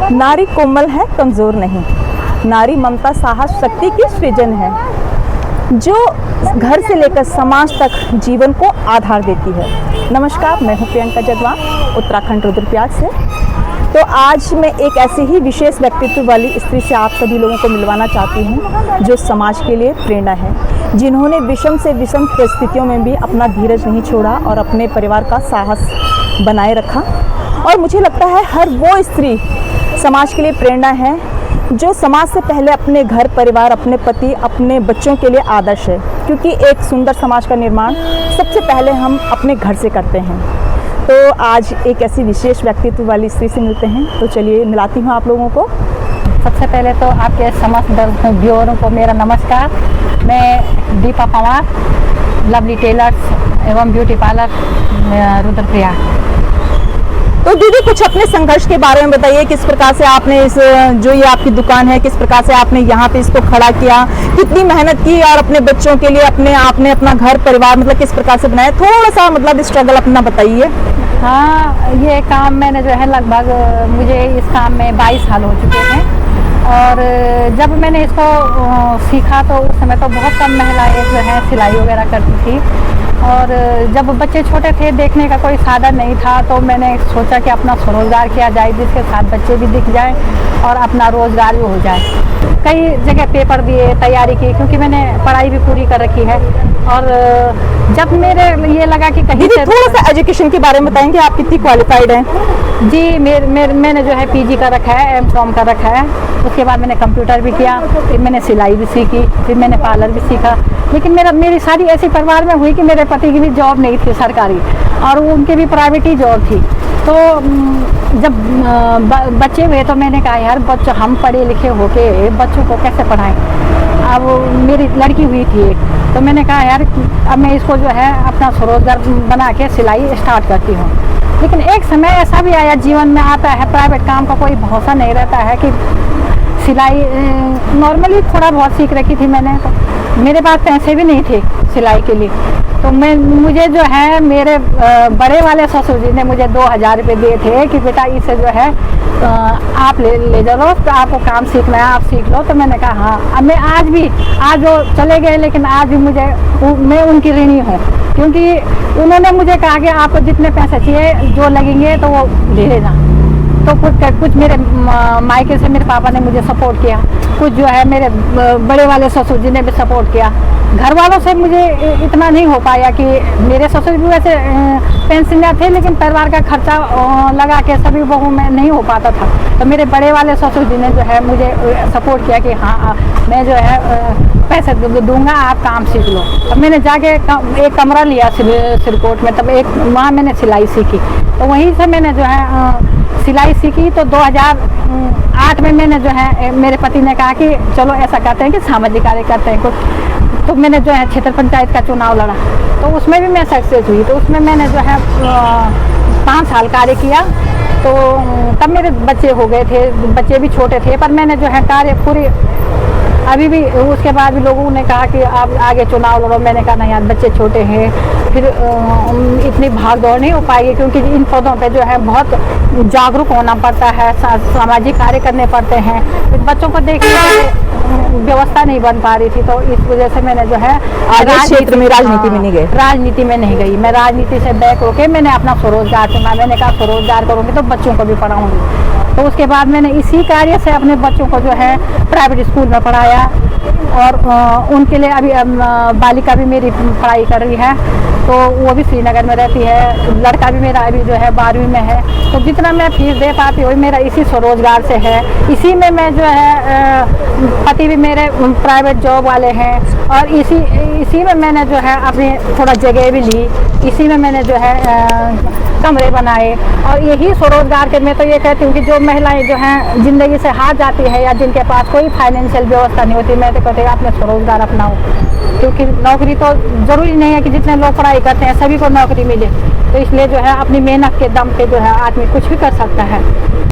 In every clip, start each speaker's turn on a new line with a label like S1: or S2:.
S1: नारी कोमल है, कमज़ोर नहीं। नारी ममता, साहस, शक्ति की सृजन है, जो घर से लेकर समाज तक जीवन को आधार देती है। नमस्कार, मैं हूं प्रियंका जगवान, उत्तराखंड रुद्रप्रयाग से। तो आज मैं एक ऐसे ही विशेष व्यक्तित्व वाली स्त्री से आप सभी लोगों को मिलवाना चाहती हूं, जो समाज के लिए प्रेरणा है, जिन्होंने विषम से विषम परिस्थितियों में भी अपना धीरज नहीं छोड़ा और अपने परिवार का साहस बनाए रखा। और मुझे लगता है हर वो स्त्री समाज के लिए प्रेरणा है, जो समाज से पहले अपने घर परिवार, अपने पति, अपने बच्चों के लिए आदर्श है, क्योंकि एक सुंदर समाज का निर्माण सबसे पहले हम अपने घर से करते हैं। तो आज एक ऐसी विशेष व्यक्तित्व वाली स्त्री से मिलते हैं, तो चलिए मिलाती हूँ आप लोगों को।
S2: सबसे पहले तो आपके समस्त व्यूअरों को मेरा नमस्कार। मैं दीपा पंवार, लवली टेलर्स एवं ब्यूटी पार्लर रुद्रप्रयाग।
S1: तो दीदी, कुछ अपने संघर्ष के बारे में बताइए, किस प्रकार से आपने इस जो ये आपकी दुकान है, किस प्रकार से आपने यहाँ पे इसको खड़ा किया, कितनी मेहनत की और अपने बच्चों के लिए आपने अपना घर परिवार मतलब किस प्रकार से बनाया, थोड़ा सा मतलब स्ट्रगल अपना बताइए।
S2: हाँ, ये काम मैंने जो है लगभग मुझे इस काम में 22 साल हो चुके हैं। और जब मैंने इसको सीखा तो उस समय तो बहुत कम महिलाएं जो है सिलाई वगैरह करती थी। और जब बच्चे छोटे थे, देखने का कोई साधन नहीं था, तो मैंने सोचा कि अपना स्वरोजगार किया जाए, जिसके साथ बच्चे भी दिख जाएं और अपना रोजगार भी हो जाए। कई जगह पेपर दिए, तैयारी की, क्योंकि मैंने पढ़ाई भी पूरी कर रखी है। और जब मेरे ये लगा कि कहीं से
S1: थोड़ा सा एजुकेशन के बारे में बताएंगे, आप कितनी क्वालिफाइड हैं?
S2: जी, मैंने जो है पीजी कर रखा है, एमकॉम कर रखा है। उसके बाद मैंने कंप्यूटर भी किया, फिर मैंने सिलाई भी सीखी, फिर मैंने पार्लर भी सीखा। लेकिन मेरी शादी ऐसी परिवार में हुई कि मेरे पति की भी जॉब नहीं थी सरकारी, और उनके भी प्राइवेट ही जॉब थी। तो जब बच्चे हुए तो मैंने कहा यार, बच्चों हम पढ़े लिखे होके बच्चों को कैसे पढ़ाएं। अब मेरी लड़की हुई थी एक, तो मैंने कहा यार, अब मैं इसको जो है अपना स्वरोजगार बना के सिलाई स्टार्ट करती हूँ। लेकिन एक समय ऐसा भी आया, जीवन में आता है, प्राइवेट काम का कोई भरोसा नहीं रहता है, कि सिलाई नॉर्मली थोड़ा बहुत सीख रखी थी मैंने, तो मेरे पास पैसे भी नहीं थे सिलाई के लिए। तो मुझे जो है मेरे बड़े वाले ससुर जी ने मुझे 2000 रुपये दिए थे कि बेटा इसे जो है आप ले जाओ, तो आपको काम सीखना है, आप सीख लो। तो मैंने कहा हाँ। अब मैं आज वो चले गए, लेकिन आज भी मैं उनकी ऋणी हूँ, क्योंकि उन्होंने मुझे कहा कि आपको जितने पैसे चाहिए जो लगेंगे तो वो ले लेना। तो कुछ मेरे मायके से मेरे पापा ने मुझे सपोर्ट किया, कुछ जो है मेरे बड़े वाले ससुर जी ने भी सपोर्ट किया। घर वालों से मुझे इतना नहीं हो पाया, कि मेरे ससुर भी वैसे पेंशनर थे, लेकिन परिवार का खर्चा लगा के सभी बहू में नहीं हो पाता था। तो मेरे बड़े वाले ससुर जी ने जो है मुझे सपोर्ट किया कि हाँ, मैं जो है पैसे दूंगा, आप काम सीख लो। तब मैंने जाके एक कमरा लिया सिरकोट में, तब वहाँ मैंने सिलाई सीखी। तो वहीं से मैंने जो है सिलाई सीखी। तो 2008 में मैंने जो है, मेरे पति ने कहा कि चलो ऐसा करते हैं कि सामाजिक कार्य करते हैं कुछ। तो मैंने जो है क्षेत्र पंचायत का चुनाव लड़ा, तो उसमें भी मैं सक्सेस हुई। तो उसमें मैंने जो है 5 साल कार्य किया। तो तब मेरे बच्चे हो गए थे, बच्चे भी छोटे थे, पर मैंने जो है कार्य पूरी अभी भी। उसके बाद भी लोगों ने कहा कि आप आगे चुनाव लड़ो। मैंने कहा नहीं यार, बच्चे छोटे हैं, फिर इतनी भाग दौड़ नहीं हो पाएगी, क्योंकि इन पदों पे जो है बहुत जागरूक होना पड़ता है, सामाजिक कार्य करने पड़ते हैं। फिर बच्चों को देखने की व्यवस्था नहीं बन पा रही थी, तो इस वजह से मैंने जो है
S1: क्षेत्र में राजनीति में नहीं गई।
S2: राजनीति में नहीं गई। मैं राजनीति से बैक होके मैंने अपना स्वरोजगार चुना। मैंने कहा स्वरोजगार करूँगी तो बच्चों को भी पढ़ाऊँगी। तो उसके बाद मैंने इसी कार्य से अपने बच्चों को जो है प्राइवेट स्कूल में पढ़ाया, और उनके लिए अभी बालिका भी मेरी पढ़ाई कर रही है, तो वो भी श्रीनगर में रहती है। लड़का भी मेरा अभी जो है 12वीं में है। तो जितना मैं फीस दे पाती हूँ मेरा इसी स्वरोजगार से है। इसी में मैं जो है, पति भी मेरे प्राइवेट जॉब वाले हैं, और इसी में मैंने जो है अपनी थोड़ा जगह भी ली। इसी में मैंने जो है कमरे बनाए। और यही स्वरोजगार के मैं तो ये कहती हूँ कि जो महिलाएं जो हैं ज़िंदगी से हार जाती है, या जिनके पास कोई फाइनेंशियल व्यवस्था नहीं होती, मैं तो कहती हूँ अपने स्वरोजगार अपनाओ। क्योंकि नौकरी तो ज़रूरी नहीं है कि जितने लोग पढ़ाई करते हैं सभी को नौकरी मिले। तो इसलिए जो है अपनी मेहनत के दम पे जो है आदमी कुछ भी कर सकता है।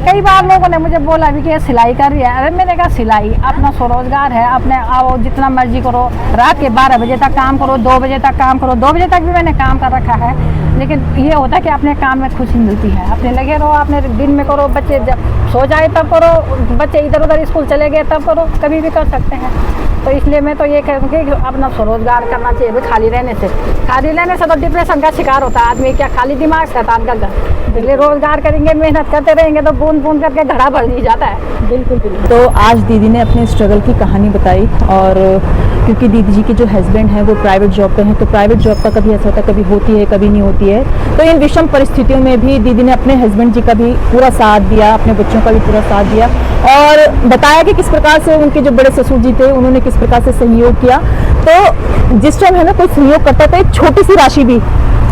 S2: कई बार लोगों ने मुझे बोला भी कि ये सिलाई कर रही है। अरे मैंने कहा सिलाई अपना स्वरोजगार है, अपने आओ जितना मर्जी करो, रात के 12 बजे तक काम करो, 2 बजे तक काम करो, 2 बजे तक भी मैंने काम कर रखा है। लेकिन ये होता है कि अपने काम में खुशी मिलती है, अपने लगे रहो, अपने दिन में करो, बच्चे जब सो जाए तब करो, बच्चे इधर उधर स्कूल चले गए तब करो, कभी भी कर सकते हैं। तो इसलिए मैं तो ये कहूँगी कि अपना स्वरोजगार करना चाहिए। खाली रहने से तो डिप्रेशन का शिकार होता है आदमी, क्या खाली दिमाग शैतान का घर। इसलिए रोजगार करेंगे, मेहनत करते रहेंगे तो बूंद बूंद करके घड़ा भर दी जाता है।
S1: बिल्कुल बिल्कुल। तो आज दीदी ने अपने स्ट्रगल की कहानी बताई, और क्योंकि दीदी जी के जो हस्बैंड हैं वो प्राइवेट जॉब पे हैं, तो प्राइवेट जॉब का कभी ऐसा होता है, कभी होती है कभी नहीं होती है। तो इन विषम परिस्थितियों में भी दीदी ने अपने हस्बैंड जी का भी पूरा साथ दिया, अपने बच्चों का भी पूरा साथ दिया, और बताया कि किस प्रकार से उनके जो बड़े ससुर जी थे उन्होंने किस प्रकार से सहयोग किया। तो जिस टाइम है ना कोई सहयोग करता है तो एक छोटी सी राशि भी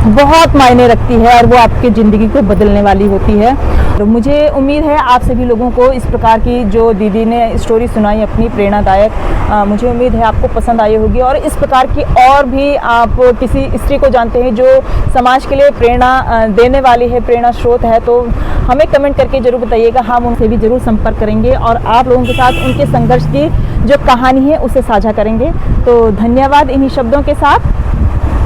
S1: बहुत मायने रखती है, और वो आपकी ज़िंदगी को बदलने वाली होती है। तो मुझे उम्मीद है आप सभी लोगों को इस प्रकार की जो दीदी ने स्टोरी सुनाई अपनी प्रेरणादायक, मुझे उम्मीद है आपको पसंद आई होगी। और इस प्रकार की और भी आप किसी स्त्री को जानते हैं जो समाज के लिए प्रेरणा देने वाली है, प्रेरणा स्रोत है, तो हमें कमेंट करके ज़रूर बताइएगा। हम उनसे भी ज़रूर संपर्क करेंगे और आप लोगों के साथ उनके संघर्ष की जो कहानी है उसे साझा करेंगे। तो धन्यवाद इन्हीं शब्दों के साथ।